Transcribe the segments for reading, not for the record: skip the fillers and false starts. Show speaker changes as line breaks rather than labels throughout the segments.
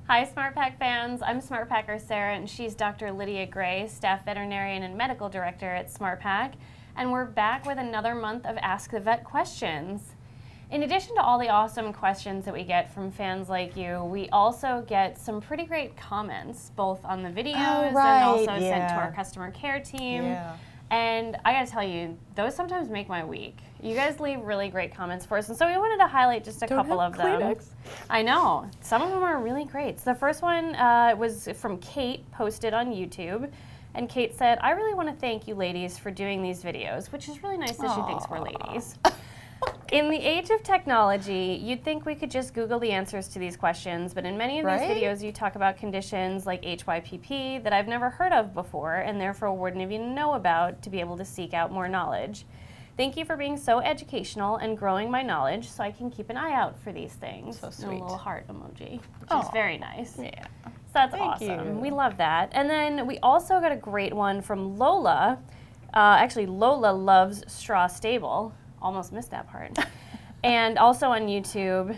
Hi, SmartPak fans. I'm SmartPaker Sarah, and she's Dr. Lydia Gray, staff veterinarian and medical director at SmartPak, and we're back with another month of Ask the Vet questions. In addition to all the awesome questions that we get from fans like you, we also get some pretty great comments, both on the videos and also sent to our customer care team.
Yeah.
And I gotta tell you, those sometimes make my week. You guys leave really great comments for us, and so we wanted to highlight just a couple of them.
Kleenex.
I know. Some of them are really great. So the first one was from Kate, posted on YouTube. And Kate said, I really want to thank you ladies for doing these videos, which is really nice that she thinks we're ladies. In the age of technology, you'd think we could just Google the answers to these questions, but in many of these videos you talk about conditions like HYPP that I've never heard of before and therefore wouldn't even know about to be able to seek out more knowledge. Thank you for being so educational and growing my knowledge so I can keep an eye out for these things.
So sweet.
And a little heart emoji, which is very nice.
Yeah.
So that's
Thank
awesome.
you.
We love that. And then we also got a great one from Lola. Actually, Lola loves Straw Stable. Almost missed that part. And also on YouTube.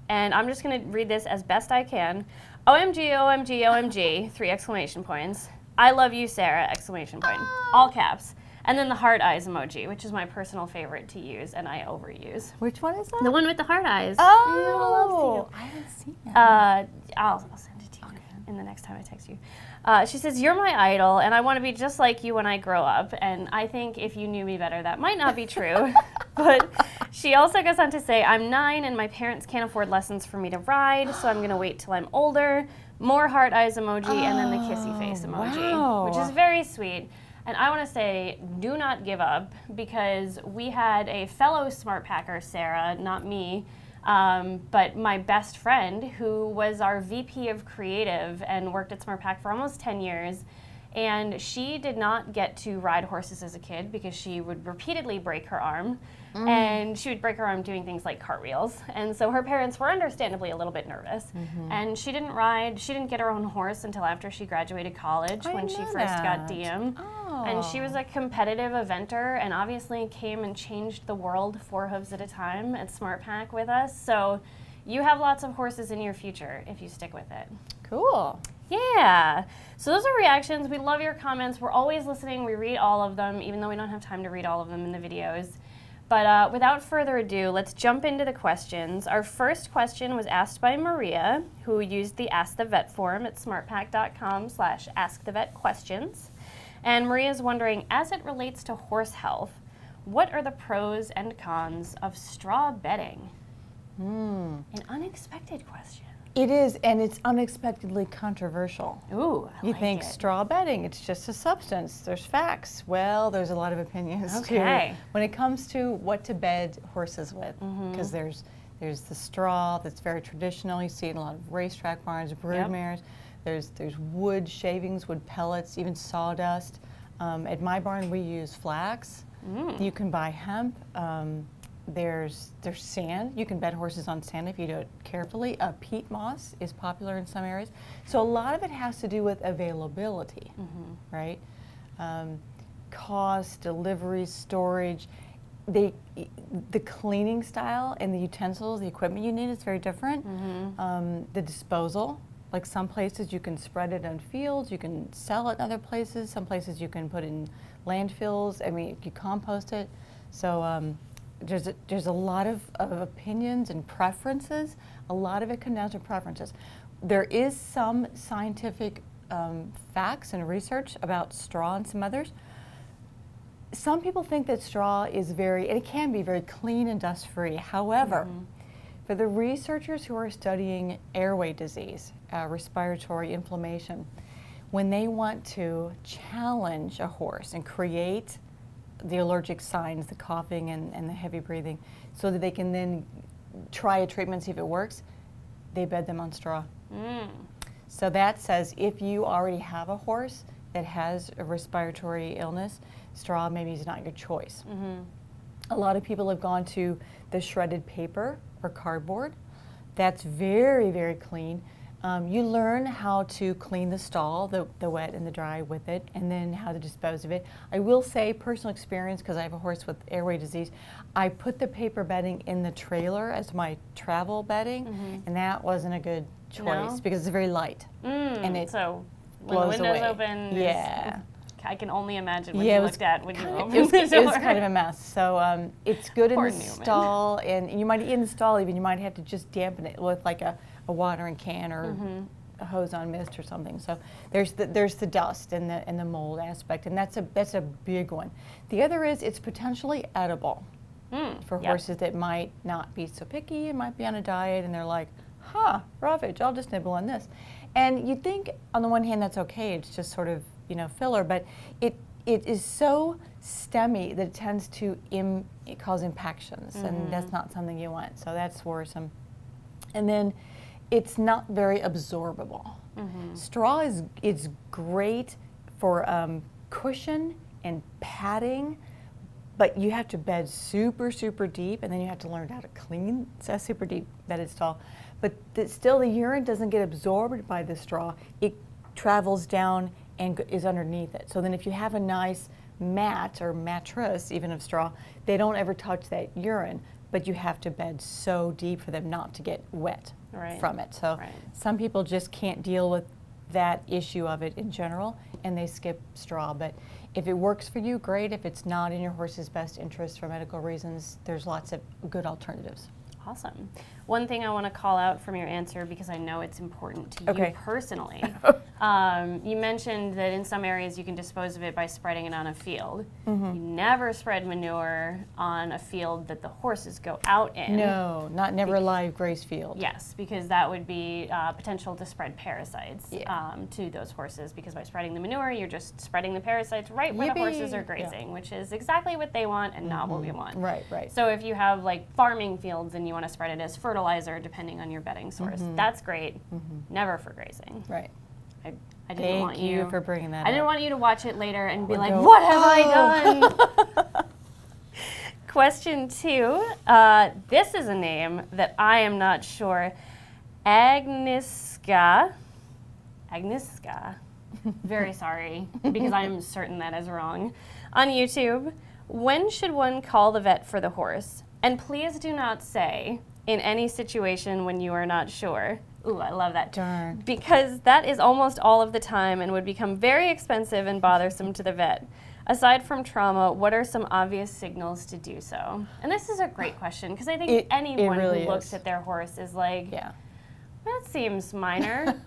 And I'm just going to read this as best I can. OMG, OMG, OMG, 3 exclamation points. I love you, Sarah, exclamation point. All caps. And then the heart eyes emoji, which is my personal favorite to use and I overuse.
Which one is that?
The one with the heart eyes.
Oh, I haven't seen that.
I'll send it to you in the next time I text you. She says, you're my idol, and I want to be just like you when I grow up. And I think if you knew me better, that might not be true. But she also goes on to say, I'm 9, and my parents can't afford lessons for me to ride, so I'm going to wait till I'm older. More heart eyes emoji, and then the kissy face emoji, which is very sweet. And I want to say, do not give up, because we had a fellow SmartPaker, Sarah, not me, but my best friend, who was our VP of Creative and worked at SmartPak for almost 10 years. And she did not get to ride horses as a kid because she would repeatedly break her arm. And she would break her arm doing things like cartwheels. And so her parents were understandably a little bit nervous. And she didn't ride, she didn't get her own horse until after she graduated college when she first got DM. And she was a competitive eventer and obviously came and changed the world 4 hooves at a time at SmartPak with us. So you have lots of horses in your future if you stick with it.
Cool.
Yeah. So those are reactions. We love your comments. We're always listening. We read all of them, even though we don't have time to read all of them in the videos. But without further ado, let's jump into the questions. Our first question was asked by Maria, who used the Ask the Vet forum at smartpak.com/askthevetquestions. And Maria's wondering, as it relates to horse health, what are the pros and cons of straw bedding? An unexpected question.
It is, and it's unexpectedly controversial.
Ooh, I
You
like
think
it.
straw bedding, it's just a substance. There's facts. Well, there's a lot of opinions
Okay.
too when it comes to what to bed horses with, because there's the straw that's very traditional. You see it in a lot of racetrack barns, broodmares. There's wood shavings, wood pellets, even sawdust. At my barn, we use flax. You can buy hemp. There's sand. You can bed horses on sand if you do it carefully. Peat moss is popular in some areas. So a lot of it has to do with availability, right? Cost, delivery, storage. The cleaning style and the utensils, the equipment you need is very different. The disposal, like some places you can spread it on fields, you can sell it in other places. Some places you can put in landfills. I mean, you compost it. So there's a lot of opinions and preferences. A lot of it comes down to preferences. There is some scientific facts and research about straw and some others. Some people think that straw is it can be very clean and dust-free. However, for the researchers who are studying airway disease, respiratory inflammation, when they want to challenge a horse and create the allergic signs, the coughing and the heavy breathing, so that they can then try a treatment, see if it works, they bed them on straw. So that says if you already have a horse that has a respiratory illness, straw maybe is not your choice. A lot of people have gone to the shredded paper or cardboard. That's very, very clean. You learn how to clean the stall, the wet and the dry with it, and then how to dispose of it. I will say, personal experience, because I have a horse with airway disease, I put the paper bedding in the trailer as my travel bedding, and that wasn't a good choice because it's very light. And it
so when
blows
the window's
away.
open,
Yeah.
I can only imagine what
Yeah,
you
it was
looked at when you opened
It
the door.
was kind of a mess. So it's good in
Poor
the
Newman.
stall, and you might install even. You might have to just dampen it with like a watering can or a hose on mist or something. So there's the dust and the mold aspect, and that's a big one. The other is it's potentially edible for horses that might not be so picky and might be on a diet, and they're like, roughage, I'll just nibble on this. And you'd think on the one hand that's okay, it's just sort of filler, but it is so stemmy that it tends to cause impactions, and that's not something you want. So that's worrisome. And then it's not very absorbable. Straw is great for cushion and padding, but you have to bed super, super deep, and then you have to learn how to clean a super deep bedded stall. But still, the urine doesn't get absorbed by the straw. It travels down and is underneath it. So then if you have a nice mat or mattress, even of straw, they don't ever touch that urine, but you have to bed so deep for them not to get wet from it. So some people just can't deal with that issue of it in general, and they skip straw. But if it works for you, great. If it's not in your horse's best interest for medical reasons, there's lots of good alternatives.
Awesome. One thing I want to call out from your answer, because I know it's important to you personally. You mentioned that in some areas you can dispose of it by spreading it on a field. You never spread manure on a field that the horses go out in.
No, never a live graze field.
Yes, because that would be potential to spread parasites to those horses, because by spreading the manure, you're just spreading the parasites right where the horses are grazing, which is exactly what they want and not what we want.
Right.
So if you have like farming fields and you want to spread it as fertilizer, depending on your bedding source, that's great. Never for grazing.
Right.
I didn't want you
for bringing that up.
I didn't want you to watch it later and be like, what have I done? Question 2. This is a name that I am not sure. Agnieszka. Very sorry, because I am certain that is wrong. On YouTube, when should one call the vet for the horse? And please do not say, in any situation when you are not sure. Ooh, I love that.
Darn.
Because that is almost all of the time and would become very expensive and bothersome to the vet. Aside from trauma, what are some obvious signals to do so? And this is a great question, because I think anyone
really
who looks
is.
at their horse is like, that seems minor,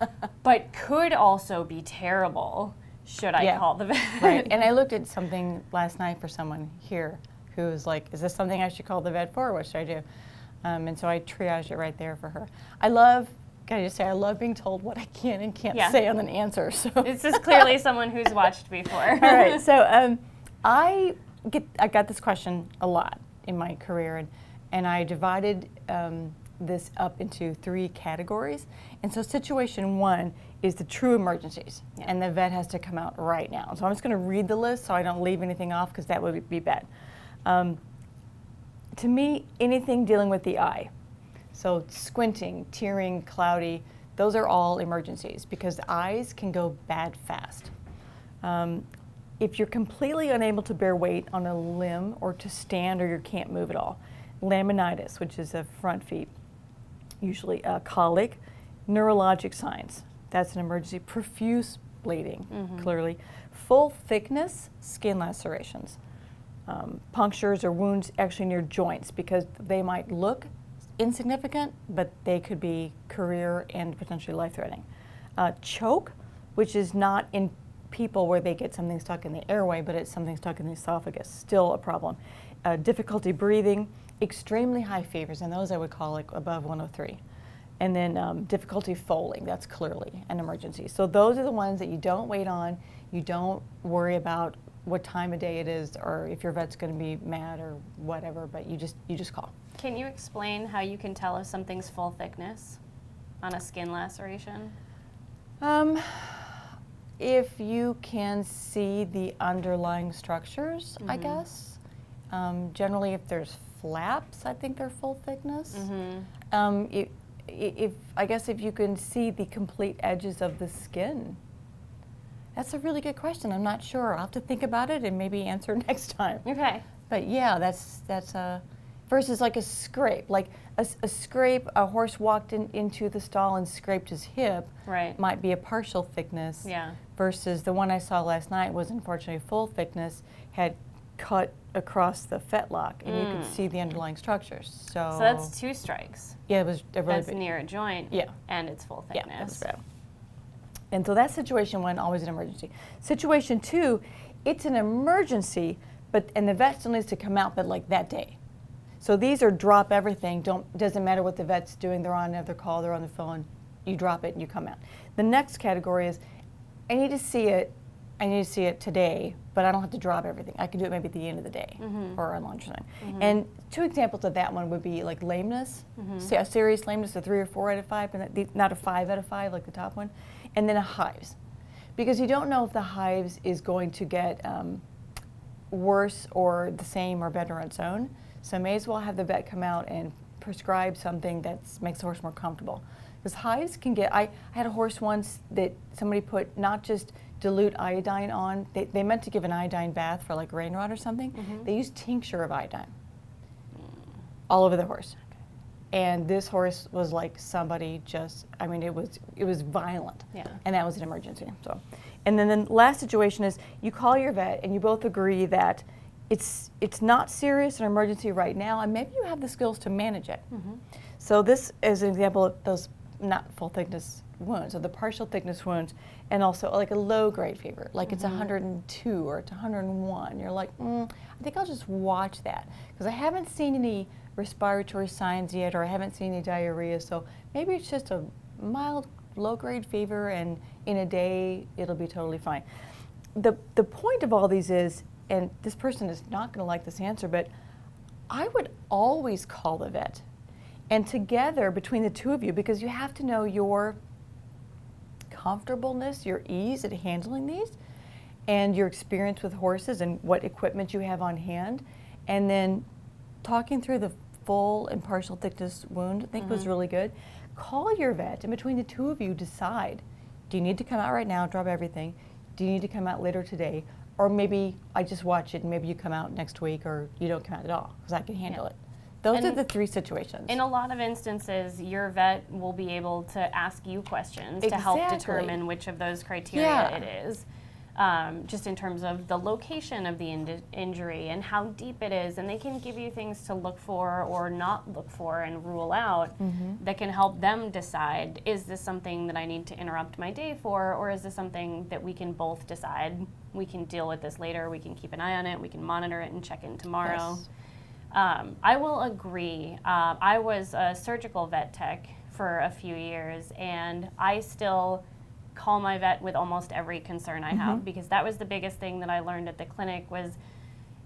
but could also be terrible. Should I call the vet?
Right. And I looked at something last night for someone here who was like, is this something I should call the vet for? What should I do? And so I triaged it right there for her. I love being told what I can and can't say on an answer. So
this is clearly someone who's watched before.
All right. So I got this question a lot in my career, and I divided this up into 3 categories. And so situation 1 is the true emergencies, and the vet has to come out right now. So I'm just going to read the list so I don't leave anything off, because that would be bad. To me, anything dealing with the eye. So squinting, tearing, cloudy, those are all emergencies, because the eyes can go bad fast. If you're completely unable to bear weight on a limb or to stand, or you can't move at all, laminitis, which is a front feet, usually colic, neurologic signs, that's an emergency, profuse bleeding, clearly, full thickness skin lacerations, punctures or wounds actually near joints, because they might look insignificant, but they could be career and potentially life-threatening. Choke, which is not in people where they get something stuck in the airway, but it's something stuck in the esophagus, still a problem. Difficulty breathing, extremely high fevers, and those I would call like above 103. And then difficulty foaling, that's clearly an emergency. So those are the ones that you don't wait on, you don't worry about what time of day it is, or if your vet's going to be mad or whatever, but you just call.
Can you explain how you can tell if something's full thickness on a skin laceration?
If you can see the underlying structures, I guess. Generally, if there's flaps, I think they're full thickness. If you can see the complete edges of the skin. That's a really good question. I'm not sure. I'll have to think about it and maybe answer next time.
Okay.
But yeah, that's versus like a scrape. Like a scrape, a horse walked into the stall and scraped his hip,
Right.
might be a partial thickness,
Yeah.
versus the one I saw last night was unfortunately full thickness, had cut across the fetlock, and you could see the underlying structures. So
that's 2 strikes.
yeah, it was a really
That's
big,
near a joint.
Yeah.
And it's full
yeah,
thickness.
that's bad. And so that situation 1, always an emergency. Situation 2, it's an emergency, and the vet still needs to come out, but like that day. So these are drop everything. Doesn't matter what the vet's doing. They're on another call. They're on the phone. You drop it and you come out. The next category is, I need to see it. I need to see it today, but I don't have to drop everything. I can do it maybe at the end of the day or on lunch time. And 2 examples of that one would be like lameness, a serious lameness, a 3 or 4 out of 5, and not a 5 out of 5 like the top one, and then a hives, because you don't know if the hives is going to get worse or the same or better on its own. So may as well have the vet come out and prescribe something that makes the horse more comfortable. Because hives can get, I had a horse once that somebody put not just dilute iodine on, they meant to give an iodine bath for like rain rot or something. They used tincture of iodine all over the horse. And this horse was like somebody just, I mean, it was violent.
Yeah.
And that was an emergency. So, and then the last situation is you call your vet and you both agree that it's not serious, an emergency right now, and maybe you have the skills to manage it. So this is an example of those not full thickness wounds, so the partial thickness wounds, and also like a low grade fever, like it's 102 or it's 101. You're like, I think I'll just watch that because I haven't seen any respiratory signs yet, or I haven't seen any diarrhea, so maybe it's just a mild low grade fever, and in a day it'll be totally fine. The point of all these is, and this person is not going to like this answer, but I would always call the vet. And together, between the 2 of you, because you have to know your comfortableness, your ease at handling these, and your experience with horses and what equipment you have on hand, and then talking through the full and partial thickness wound, I think was really good. Call your vet, and between the 2 of you decide, do you need to come out right now, drop everything? Do you need to come out later today? Or maybe I just watch it and maybe you come out next week, or you don't come out at all because I can handle it. Those are the 3 situations.
In a lot of instances, your vet will be able to ask you questions to help determine which of those criteria it is. Just in terms of the location of the injury and how deep it is, and they can give you things to look for or not look for and rule out that can help them decide, is this something that I need to interrupt my day for, or is this something that we can both decide we can deal with this later, we can keep an eye on it, we can monitor it and check in tomorrow.
Yes.
I will agree. I was a surgical vet tech for a few years, and I still call my vet with almost every concern I have, because that was the biggest thing that I learned at the clinic was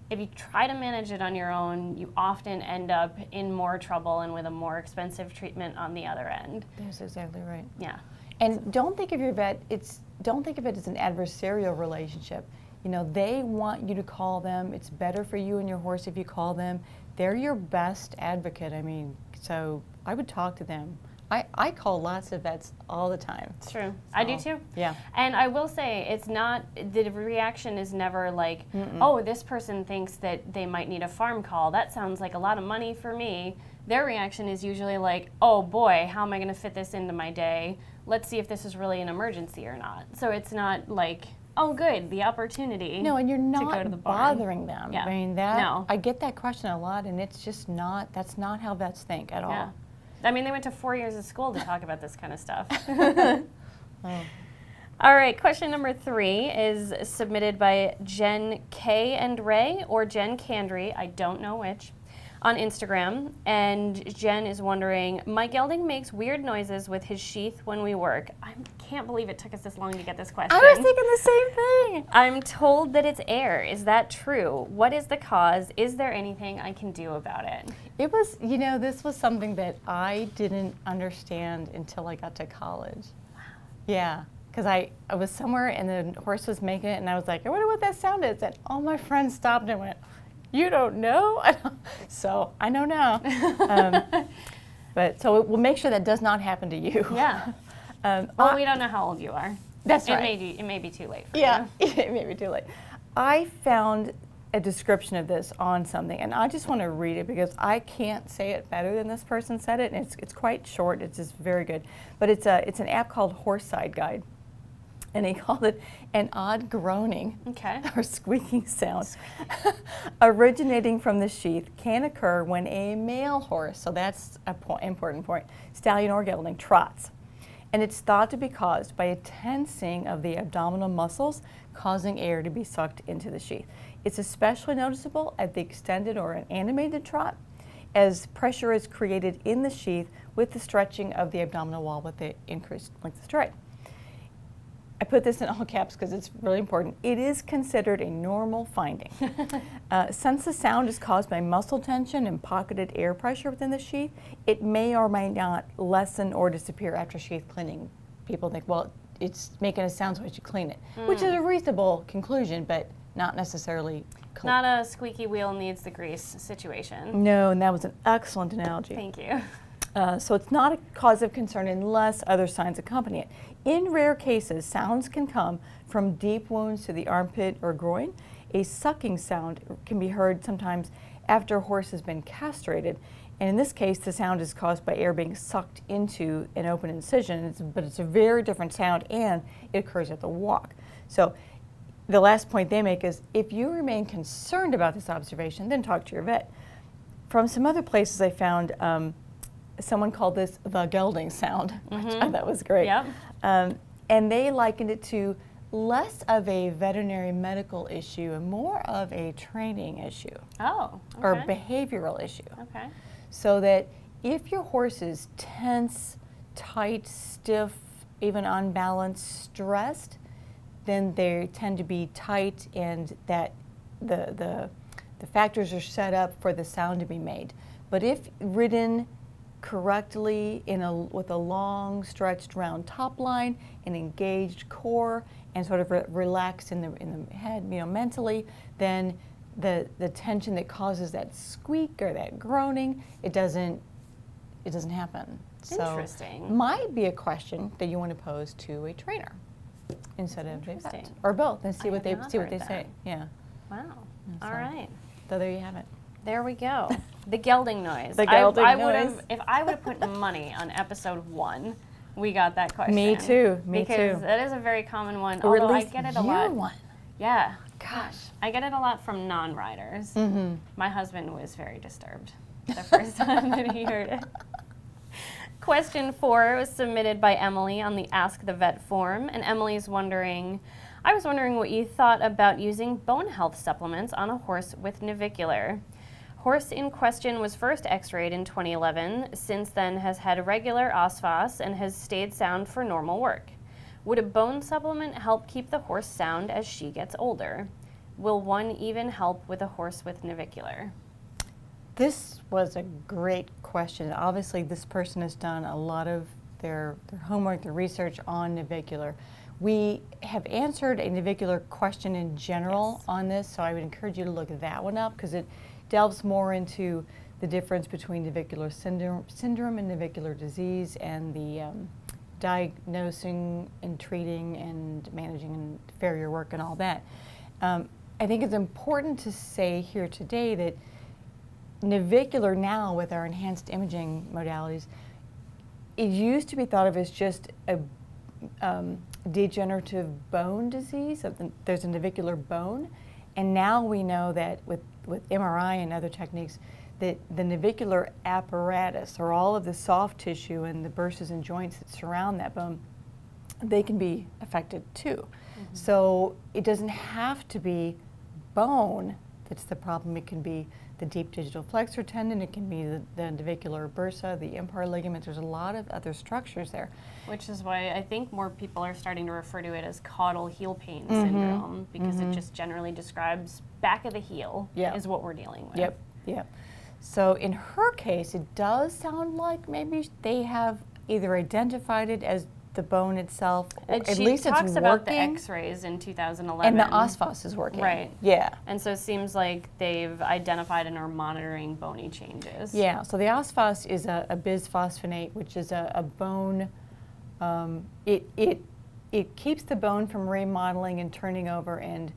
if you try to manage it on your own, you often end up in more trouble and with a more expensive treatment on the other end.
That's exactly right.
Yeah.
And don't think of your vet, don't think of it as an adversarial relationship. You know, they want you to call them. It's better for you and your horse if you call them. They're your best advocate. I mean, so I would talk to them. I call lots of vets all the time.
It's true. I do too.
Yeah.
And I will say, it's not, the reaction is never like, oh, this person thinks that they might need a farm call. That sounds like a lot of money for me. Their reaction is usually like, oh boy, how am I going to fit this into my day? Let's see if this is really an emergency or not. So it's not like, oh good, the opportunity.
No, and you're not
to go to the barn.
bothering them.
Yeah.
I mean, I get that question a lot, and it's just not, that's not how vets think at all.
Yeah. I mean, they went to 4 years of school to talk about this kind of stuff.
Oh.
All right, question number 3 is submitted by Jen K. and Ray, or Jen Candry, I don't know which, on Instagram. And Jen is wondering, my gelding makes weird noises with his sheath when we work. I can't believe it took us this long to get this question.
I was thinking the same thing.
I'm told that it's air. Is that true? What is the cause? Is there anything I can do about it?
It was, you know, this was something that I didn't understand until I got to college. Yeah, because I was somewhere and the horse was making it, and I was like, I wonder what that sound is. And all my friends stopped and went, you don't know? So I know now. But so we'll make sure that does not happen to you.
Yeah. Well, we don't know how old you are.
That's right.
It may be too late for
you.
you.
It may be too late. I found a description of this on something, and I just want to read it because I can't say it better than this person said it, and it's quite short. It's just very good. But it's an app called Horseside Guide, and he called it an odd groaning or squeaking sound originating from the sheath can occur when a male horse, so that's an important point, stallion or gelding, trots. And it's thought to be caused by a tensing of the abdominal muscles, causing air to be sucked into the sheath. It's especially noticeable at the extended or an animated trot, as pressure is created in the sheath with the stretching of the abdominal wall with the increased length of stride. I put this in all caps because it's really important. It is considered a normal finding. Since the sound is caused by muscle tension and pocketed air pressure within the sheath, it may or may not lessen or disappear after sheath cleaning. People think, well, it's making a sound, so I should clean it, which is a reasonable conclusion, but not necessarily
not a squeaky wheel needs the grease situation.
No, and that was an excellent analogy.
Thank you.
So it's not a cause of concern unless other signs accompany it. In rare cases, sounds can come from deep wounds to the armpit or groin. A sucking sound can be heard sometimes after a horse has been castrated. And in this case, the sound is caused by air being sucked into an open incision, but it's a very different sound, and it occurs at the walk. So the last point they make is, if you remain concerned about this observation, then talk to your vet. From some other places I found, someone called this the gelding sound, which I thought was great.
Yep.
And they likened it to less of a veterinary medical issue and more of a training issue.
Oh, okay.
Or behavioral issue.
Okay.
So that if your horse is tense, tight, stiff, even unbalanced, stressed, then they tend to be tight, and that the factors are set up for the sound to be made. But if ridden correctly with a long stretched round top line, an engaged core, and sort of relaxed in the head, mentally, then the tension that causes that squeak or that groaning, it doesn't happen.
Interesting.
So might be a question that you want to pose to a trainer instead of a vet, or both, and see what they say. Yeah.
Wow.
So,
all right.
So there you have it.
There we go. The gelding noise.
The gelding noise.
If I would have put money on episode 1, we got that question.
Me too.
Because that is a very common one.
Or
although
at least
I get it a lot.
one.
Yeah.
Gosh.
I get it a lot from non-riders.
Mm-hmm.
My husband was very disturbed the first time that he heard it. Question 4 was submitted by Emily on the Ask the Vet form, and Emily's wondering, I was wondering what you thought about using bone health supplements on a horse with navicular. Horse in question was first x-rayed in 2011, since then has had regular osphos and has stayed sound for normal work. Would a bone supplement help keep the horse sound as she gets older? Will one even help with a horse with navicular?
This was a great question. Obviously, this person has done a lot of their homework, their research on navicular. We have answered a navicular question in general on this, so I would encourage you to look that one up because it delves more into the difference between navicular syndrome and navicular disease, and the diagnosing and treating and managing and farrier work and all that. I think it's important to say here today that navicular now, with our enhanced imaging modalities, it used to be thought of as just a degenerative bone disease. There's a navicular bone, and now we know that with MRI and other techniques, that the navicular apparatus, or all of the soft tissue and the burses and joints that surround that bone, they can be affected too. Mm-hmm. So it doesn't have to be bone that's the problem. It can be the deep digital flexor tendon, it can be the navicular bursa, the impar ligament. There's a lot of other structures there. Which
is why I think more people are starting to refer to it as caudal heel pain syndrome, because it just generally describes back of the heel is what we're dealing with.
Yep. So in her case, it does sound like maybe they have either identified it as the bone itself, or at least it's working. She talks about
the x-rays in 2011.
And the osphos is working.
Right.
Yeah.
And so it seems like they've identified and are monitoring bony changes.
Yeah, so the osphos is a bisphosphonate, which is a bone, it keeps the bone from remodeling and turning over and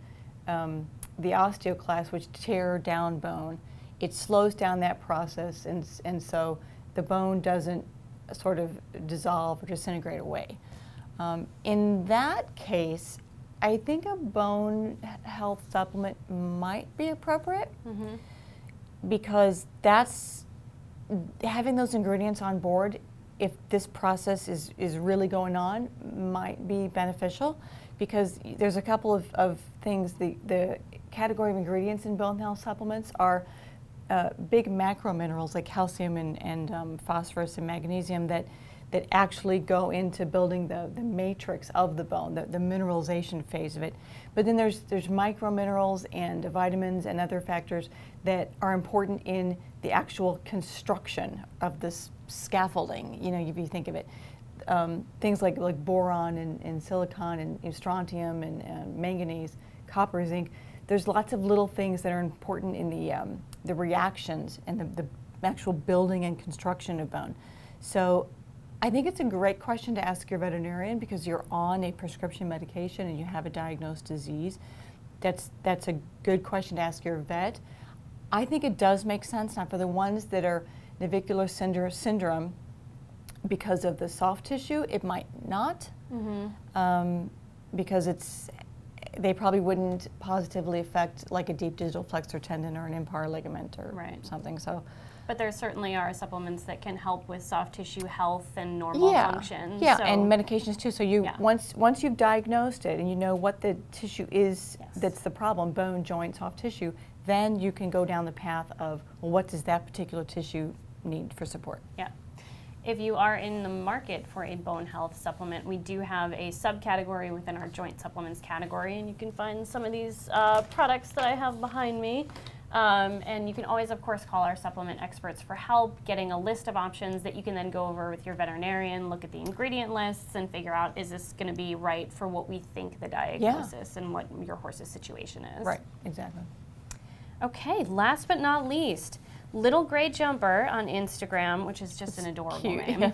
the osteoclasts, which tear down bone. It slows down that process, and so the bone doesn't sort of dissolve or disintegrate away. In that case, I think a bone health supplement might be appropriate, because that's having those ingredients on board, if this process is really going on, might be beneficial, because there's a couple of things. The category of ingredients in bone health supplements are big macro minerals like calcium and phosphorus and magnesium that actually go into building the matrix of the bone, the mineralization phase of it. But then there's micro minerals and vitamins and other factors that are important in the actual construction of this scaffolding. You know, if you think of it, things like boron and silicon and strontium and manganese, copper, zinc. There's lots of little things that are important in the reactions and the actual building and construction of bone. So I think it's a great question to ask your veterinarian, because you're on a prescription medication and you have a diagnosed disease. That's a good question to ask your vet. I think it does make sense. Now, for the ones that are navicular syndrome, because of the soft tissue, it might not, because they probably wouldn't positively affect like a deep digital flexor tendon or an impar ligament or something. So.
But there certainly are supplements that can help with soft tissue health and normal function.
Yeah, so. And medications too. So you once you've diagnosed it and you know what the tissue is that's the problem, bone, joint, soft tissue, then you can go down the path of, well, what does that particular tissue need for support?
Yeah. If you are in the market for a bone health supplement, we do have a subcategory within our joint supplements category, and you can find some of these products that I have behind me. And you can always, of course, call our supplement experts for help, getting a list of options that you can then go over with your veterinarian, look at the ingredient lists, and figure out, is this going to be right for what we think the diagnosis and what your horse's situation is.
Right, exactly.
Okay, last but not least, Little Gray Jumper on Instagram, which is just an adorable name,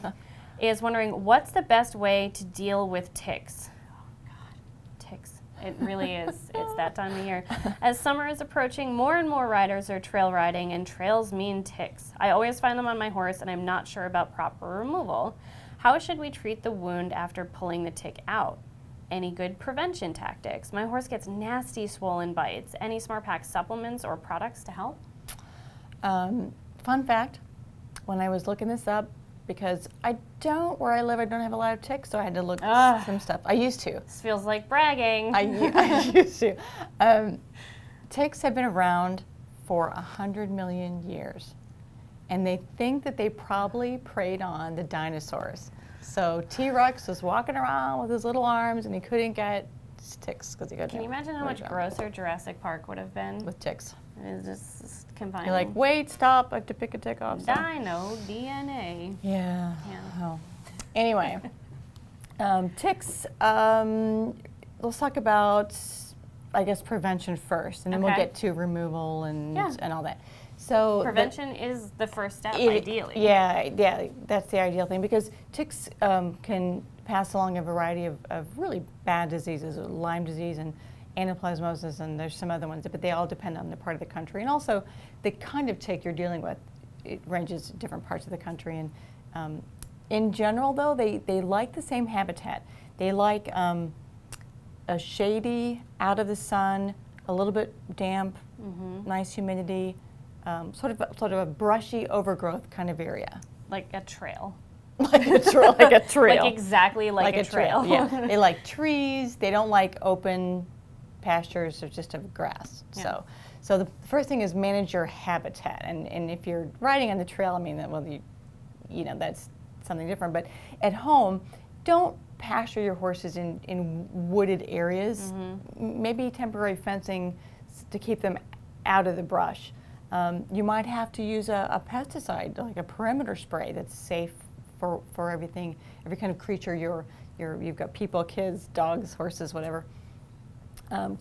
is wondering, what's the best way to deal with ticks? Oh, God, ticks. It really is. It's that time of year. As summer is approaching, more and more riders are trail riding, and trails mean ticks. I always find them on my horse, and I'm not sure about proper removal. How should we treat the wound after pulling the tick out? Any good prevention tactics? My horse gets nasty swollen bites. Any SmartPak supplements or products to help?
Fun fact, when I was looking this up, because where I live, I don't have a lot of ticks, so I had to look some stuff. I used to.
This feels like bragging.
I used to. Ticks have been around for 100 million years, and they think that they probably preyed on the dinosaurs. So T-Rex was walking around with his little arms, and he couldn't get ticks because he couldn't.
Can you imagine how much grosser Jurassic Park would have been?
With ticks.
It's just confining.
You're like, wait, stop, I have to pick a tick off.
Dino DNA.
Yeah. Oh. Anyway, ticks, let's talk about, I guess, prevention first, and then we'll get to removal and all that. So
prevention is the first step, ideally.
Yeah, that's the ideal thing, because ticks can pass along a variety of really bad diseases, Lyme disease and anaplasmosis, and there's some other ones, but they all depend on the part of the country. And also, the kind of tick you're dealing with, it ranges in different parts of the country. And in general, though, they like the same habitat. They like a shady, out of the sun, a little bit damp, nice humidity, sort of a brushy overgrowth kind of area.
Like a trail.
Like a trail.
Like exactly like a trail.
Yeah. They like trees. They don't like open pastures or just of grass. Yeah. So the first thing is manage your habitat. And if you're riding on the trail, I mean, you know, that's something different. But at home, don't pasture your horses in wooded areas. Maybe temporary fencing to keep them out of the brush. You might have to use a pesticide, like a perimeter spray that's safe for everything, every kind of creature you've got, people, kids, dogs, horses, whatever.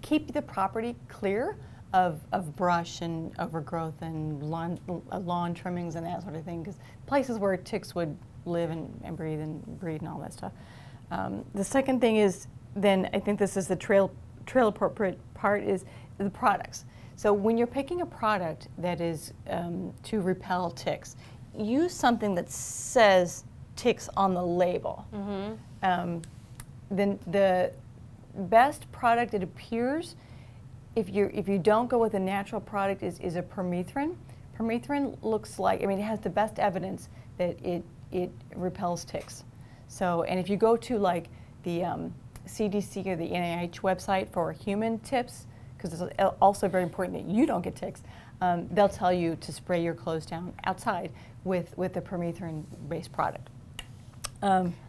Keep the property clear of brush and overgrowth and lawn trimmings and that sort of thing, because places where ticks would live and breed and all that stuff. The second thing is, then I think this is the trail trail appropriate part is the products. So when you're picking a product that is to repel ticks, use something that says ticks on the label. Then the best product, it appears, if you don't go with a natural product, is a permethrin. Permethrin looks like, I mean, it has the best evidence that it repels ticks. So, and if you go to like the CDC or the NIH website for human tips, because it's also very important that you don't get ticks, they'll tell you to spray your clothes down outside with a permethrin-based product.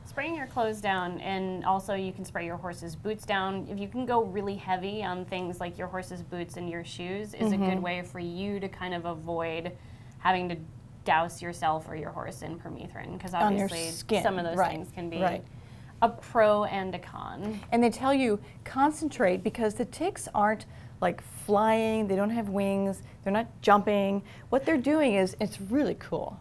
Spraying your clothes down, and also you can spray your horse's boots down. If you can go really heavy on things like your horse's boots and your shoes, is a good way for you to kind of avoid having to douse yourself or your horse in permethrin, because obviously some of those things can be a pro and a con.
And they tell you concentrate, because the ticks aren't like flying, they don't have wings, they're not jumping. What they're doing is, it's really cool.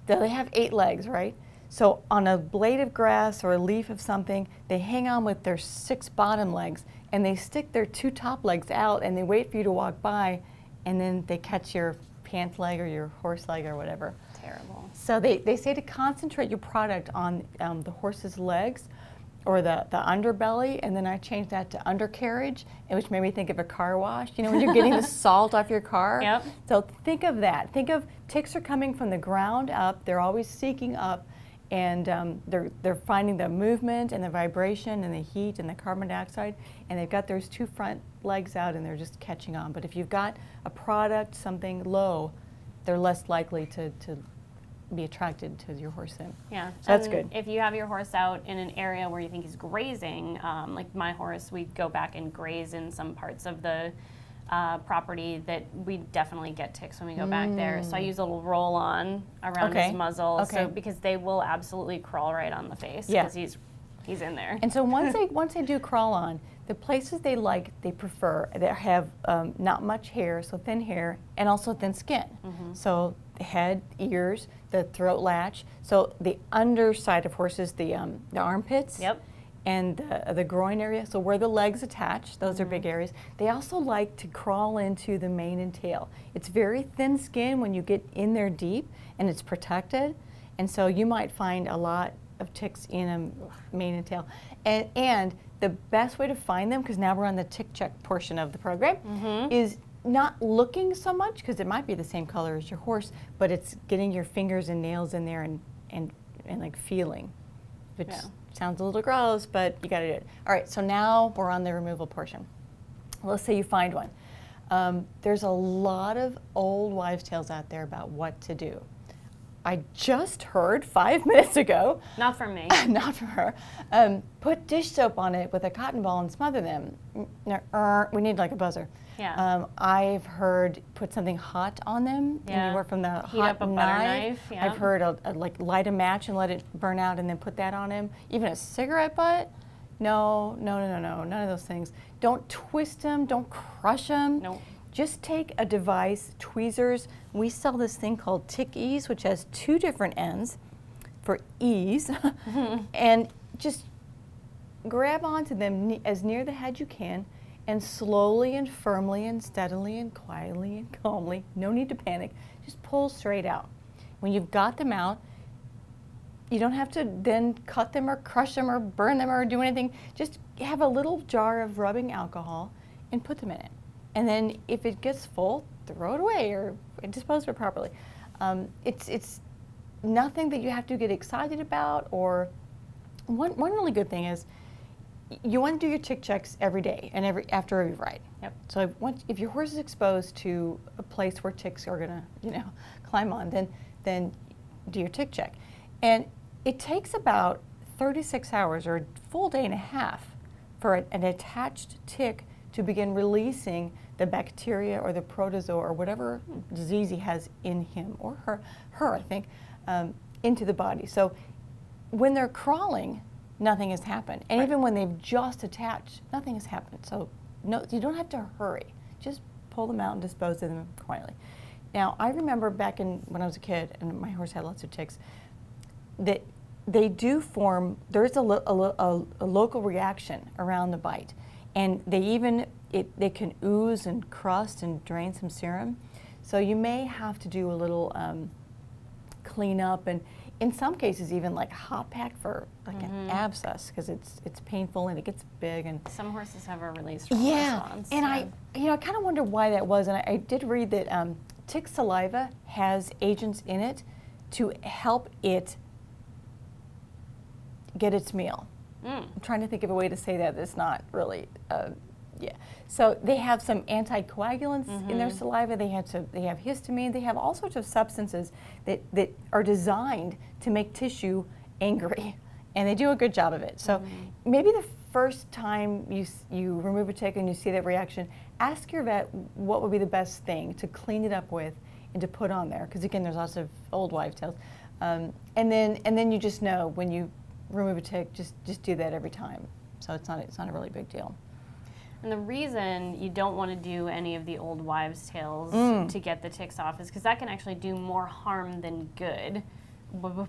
They have 8 legs, right? So on a blade of grass or a leaf of something, they hang on with their 6 bottom legs, and they stick their 2 top legs out, and they wait for you to walk by, and then they catch your pant leg or your horse leg or whatever.
Terrible.
So they say to concentrate your product on the horse's legs or the underbelly, and then I changed that to undercarriage, which made me think of a car wash. You know, when you're getting the salt off your car?
Yep.
So think of that. Think of ticks are coming from the ground up. They're always seeking up, and they're finding the movement and the vibration and the heat and the carbon dioxide, and they've got those 2 front legs out, and they're just catching on. But if you've got a product, something low, they're less likely to be attracted to your horse then.
Yeah,
so that's good.
If you have your horse out in an area where you think he's grazing, like my horse, we go back and graze in some parts of the property that we definitely get ticks when we go back there. So I use a little roll-on around his muzzle, so because they will absolutely crawl right on the face because he's in there.
And so once they do crawl on, the places they prefer, that have not much hair, so thin hair, and also thin skin. So the head, ears, the throat latch, so the underside of horses, the armpits. And the groin area, so where the legs attach, those are big areas. They also like to crawl into the mane and tail. It's very thin skin when you get in there deep, and it's protected. And so you might find a lot of ticks in a mane and tail. And the best way to find them, because now we're on the tick check portion of the program, is not looking so much, because it might be the same color as your horse, but it's getting your fingers and nails in there and like feeling, which sounds a little gross, but you gotta do it. All right, so now we're on the removal portion. Let's say you find one. There's a lot of old wives' tales out there about what to do. I just heard 5 minutes ago.
Not from me.
Not from her. Put dish soap on it with a cotton ball and smother them. We need like a buzzer. I've heard put something hot on them, anywhere from the
heat
hot
up a butter knife.
I've heard like light a match and let it burn out and then put that on him. Even a cigarette butt. No, none of those things. Don't twist them. Don't crush them.
Nope.
Just take a device, tweezers. We sell this thing called Tick Ease, which has 2 different ends for ease, and just grab onto them as near the head you can, and slowly and firmly and steadily and quietly and calmly, no need to panic, just pull straight out. When you've got them out, you don't have to then cut them or crush them or burn them or do anything. Just have a little jar of rubbing alcohol and put them in it. And then if it gets full, throw it away or dispose of it properly. It's nothing that you have to get excited about. Or one really good thing is you want to do your tick checks every day and after every ride. So if your horse is exposed to a place where ticks are gonna climb on, then do your tick check. And it takes about 36 hours or a full day and a half for an attached tick to begin releasing the bacteria or the protozoa or whatever disease he has in him or her, I think, into the body. So when they're crawling, nothing has happened. And even when they've just attached, nothing has happened. So no, you don't have to hurry. Just pull them out and dispose of them quietly. Now, I remember back when I was a kid, and my horse had lots of ticks, that they do form, there's a local reaction around the bite. and they can ooze and crust and drain some serum. So you may have to do a little cleanup, and in some cases even like a hot pack for like an abscess, because it's painful and it gets big. And
some horses have a really strong response.
And I kind of wonder why that was, and I did read that tick saliva has agents in it to help it get its meal. I'm trying to think of a way to say that that's not really, So they have some anticoagulants in their saliva. They have histamine. They have all sorts of substances that are designed to make tissue angry, and they do a good job of it. So maybe the first time you remove a tick and you see that reaction, ask your vet what would be the best thing to clean it up with and to put on there, because again, there's lots of old wives' tales. And then you just know when you remove a tick, just do that every time. So it's not a really big deal.
And the reason you don't want to do any of the old wives' tales to get the ticks off is because that can actually do more harm than good.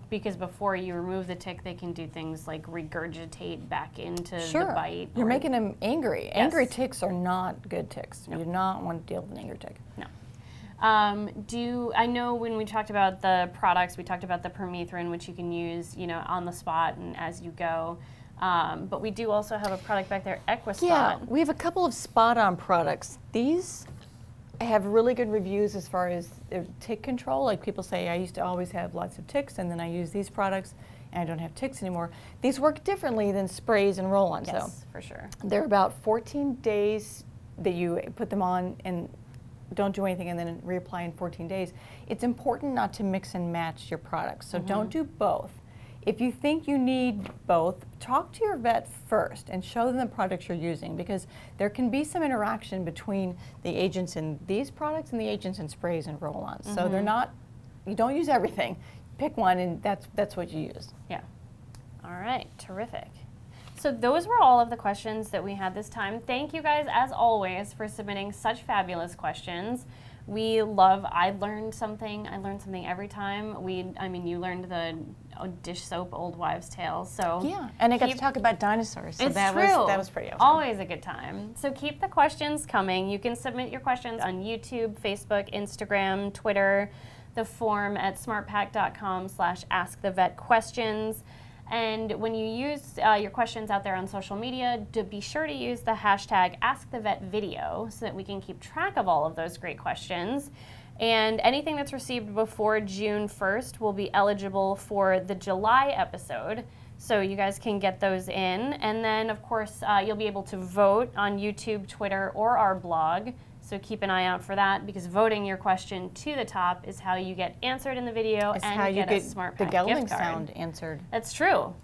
Because before you remove the tick, they can do things like regurgitate back into the bite.
You're making them angry. Yes. Angry ticks are not good ticks. No. You do not want to deal with an angry tick.
No. I know when we talked about the products, we talked about the permethrin, which you can use, on the spot and as you go. But we do also have a product back there, EquiSpot.
Yeah, we have a couple of spot-on products. These have really good reviews as far as their tick control. Like people say, I used to always have lots of ticks, and then I use these products, and I don't have ticks anymore. These work differently than sprays and roll-ons.
Yes, so for sure.
They're about 14 days that you put them on and don't do anything and then reapply in 14 days. It's important not to mix and match your products, so don't do both. If you think you need both, talk to your vet first and show them the products you're using, because there can be some interaction between the agents in these products and the agents in sprays and roll-ons. So you don't use everything. Pick one and that's what you use.
Yeah. All right, terrific. So those were all of the questions that we had this time. Thank you guys, as always, for submitting such fabulous questions. I learned something. I learned something every time. You learned the dish soap old wives' tales. So
yeah, and I got to talk about dinosaurs. So that was pretty awesome.
Always a good time. So keep the questions coming. You can submit your questions on YouTube, Facebook, Instagram, Twitter, the form at smartpak.com/askthevetquestions. And when you use your questions out there on social media, be sure to use the hashtag AskTheVetVideo so that we can keep track of all of those great questions. And anything that's received before June 1st will be eligible for the July episode. So you guys can get those in. And then, of course, you'll be able to vote on YouTube, Twitter, or our blog. So keep an eye out for that, because voting your question to the top is how you get answered in the video and
how you
get a SmartPak
the gelding
gift card.
Sound answered.
That's true.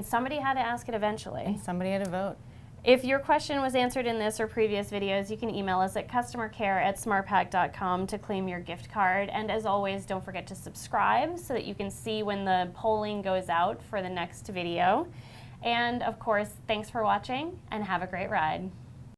Somebody had to ask it eventually.
And somebody had to vote.
If your question was answered in this or previous videos, you can email us at CustomerCare@smartpak.com to claim your gift card. And as always, don't forget to subscribe so that you can see when the polling goes out for the next video. And of course, thanks for watching and have a great ride.